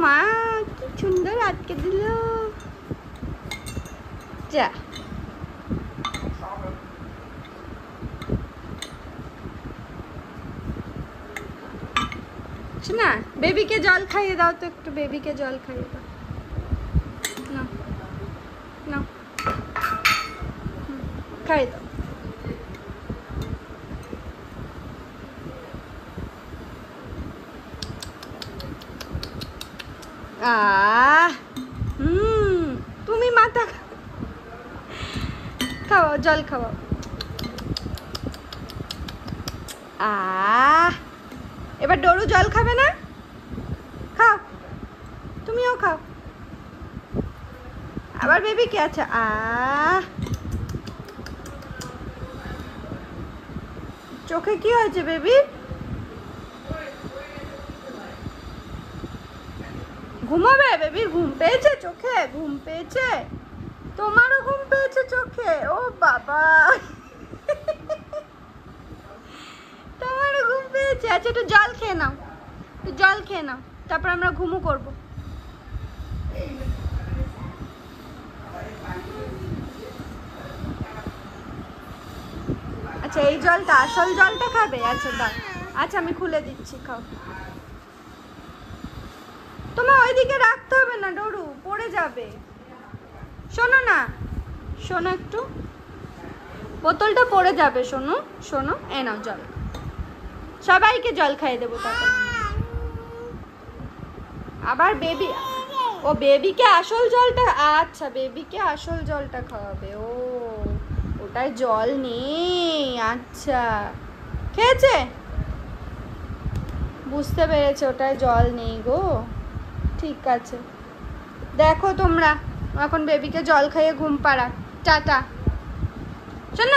মা কি সুন্দর আটকে দিল। যা শোনা, বেবিকে জল খাইয়ে দাও তো, একটু বেবিকে জল খাইয়ে দাও। না না, খাইয়ে দাও। তুমি মাথা খাওয়াও, জল খাওয়াও। এবার ডরু জল খাবে না? খাও, তুমিও খাও। আবার বেবি কে আছে? চোখে কি হয়েছে বেবি? ঘুমাবে? বেবির ঘুম পেয়েছে চোখে? ঘুম পেয়েছে? তোমারও ঘুম পেয়েছে চোখে? ও বাবা, তোমারও ঘুম পেয়েছে। আচ্ছা, একটু জল খেয়ে নাও, একটু জল খেয়ে নাও, তারপর আমরা ঘুমু করবো। আচ্ছা, এই জলটা আসল জলটা খাবে? আচ্ছা দাও, আচ্ছা আমি খুলে দিচ্ছি, খাও। তোমার ওইদিকে রাখতে হবে না ডরু, পড়ে যাবে। শোনো না, শোনো, একটু বোতলটা পড়ে যাবে। শোনো শোনো, এ নাও জল, সবাইকে জল খাইয়ে দেবো তারপর। আবার বেবি, ও বেবিকে আসল জলটা, আচ্ছা বেবিকে আসল জলটা খাওয়াবে। ও ওটায় জল নেই? আচ্ছা, খেয়েছে, বুঝতে পেরেছে ওটায় জল নেই গো। ঠিক আছে, দেখো তোমরা এখন বেবিকে জল খাইয়ে ঘুম পাড়া। টাটা। শোনো।